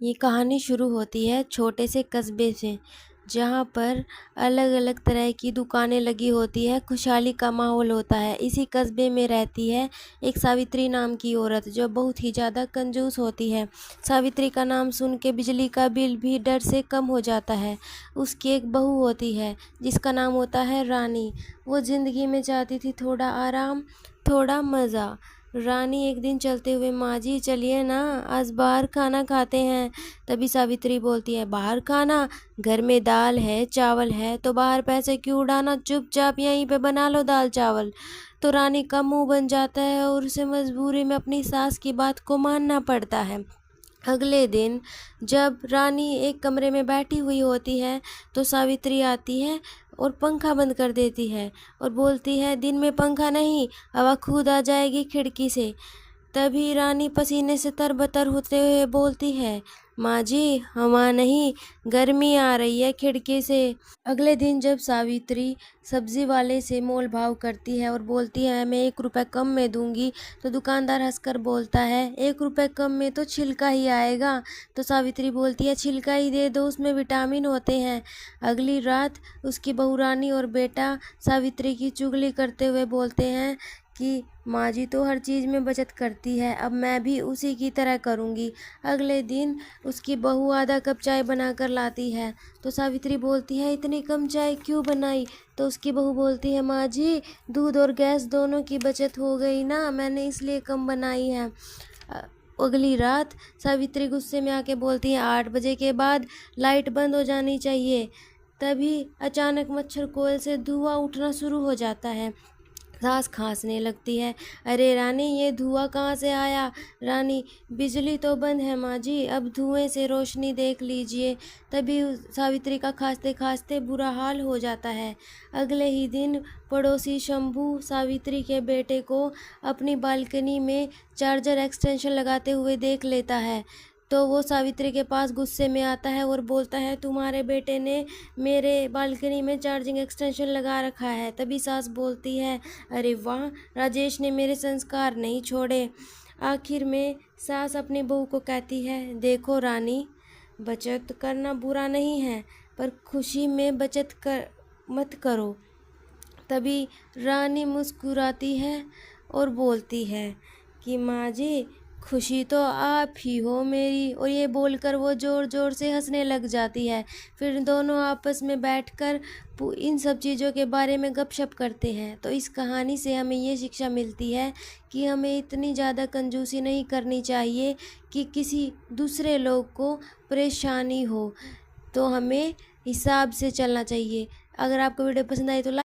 ये कहानी शुरू होती है छोटे से कस्बे से, जहाँ पर अलग अलग तरह की दुकानें लगी होती है। खुशहाली का माहौल होता है। इसी कस्बे में रहती है एक सावित्री नाम की औरत, जो बहुत ही ज़्यादा कंजूस होती है। सावित्री का नाम सुन के बिजली का बिल भी डर से कम हो जाता है। उसकी एक बहू होती है जिसका नाम होता है रानी। वो ज़िंदगी में चाहती थी थोड़ा आराम, थोड़ा मज़ा। रानी एक दिन चलते हुए, माँ जी चलिए ना, आज बाहर खाना खाते हैं। तभी सावित्री बोलती है, बाहर खाना? घर में दाल है, चावल है, तो बाहर पैसे क्यों उड़ाना, चुपचाप यहीं पे बना लो दाल चावल। तो रानी का मुंह बन जाता है और उसे मजबूरी में अपनी सास की बात को मानना पड़ता है। अगले दिन जब रानी एक कमरे में बैठी हुई होती है, तो सावित्री आती है और पंखा बंद कर देती है और बोलती है, दिन में पंखा नहीं, हवा खुद आ जाएगी खिड़की से। तभी रानी पसीने से तरबतर होते हुए बोलती है, माँ जी हवा नहीं, गर्मी आ रही है खिड़की से। अगले दिन जब सावित्री सब्जी वाले से मोल भाव करती है और बोलती है, मैं 1 रुपये कम में दूंगी, तो दुकानदार हंसकर बोलता है, 1 रुपये कम में तो छिलका ही आएगा। तो सावित्री बोलती है, छिलका ही दे दो, उसमें विटामिन होते हैं। अगली रात उसकी बहू रानी और बेटा सावित्री की चुगली करते हुए बोलते हैं कि माँ जी तो हर चीज़ में बचत करती है, अब मैं भी उसी की तरह करूँगी। अगले दिन उसकी बहू आधा कप चाय बनाकर लाती है, तो सावित्री बोलती है, इतनी कम चाय क्यों बनाई? तो उसकी बहू बोलती है, माँ जी दूध और गैस दोनों की बचत हो गई ना, मैंने इसलिए कम बनाई है। अगली रात सावित्री गुस्से में आके बोलती है, 8 बजे के बाद लाइट बंद हो जानी चाहिए। तभी अचानक मच्छर कोयल से धुआं उठना शुरू हो जाता है। सास खांसने लगती है, अरे रानी ये धुआं कहाँ से आया? रानी, बिजली तो बंद है माँ जी, अब धुएं से रोशनी देख लीजिए। तभी सावित्री का खांसते खांसते बुरा हाल हो जाता है। अगले ही दिन पड़ोसी शंभू सावित्री के बेटे को अपनी बालकनी में चार्जर एक्सटेंशन लगाते हुए देख लेता है। तो वो सावित्री के पास गुस्से में आता है और बोलता है, तुम्हारे बेटे ने मेरे बालकनी में चार्जिंग एक्सटेंशन लगा रखा है। तभी सास बोलती है, अरे वाह, राजेश ने मेरे संस्कार नहीं छोड़े। आखिर में सास अपनी बहू को कहती है, देखो रानी, बचत करना बुरा नहीं है, पर खुशी में बचत कर मत करो। तभी रानी मुस्कुराती है और बोलती है कि माँ जी, खुशी तो आप ही हो मेरी। और ये बोलकर वो ज़ोर ज़ोर से हंसने लग जाती है। फिर दोनों आपस में बैठकर इन सब चीज़ों के बारे में गपशप करते हैं। तो इस कहानी से हमें ये शिक्षा मिलती है कि हमें इतनी ज़्यादा कंजूसी नहीं करनी चाहिए कि किसी दूसरे लोग को परेशानी हो। तो हमें हिसाब से चलना चाहिए। अगर आपको वीडियो पसंद आई तो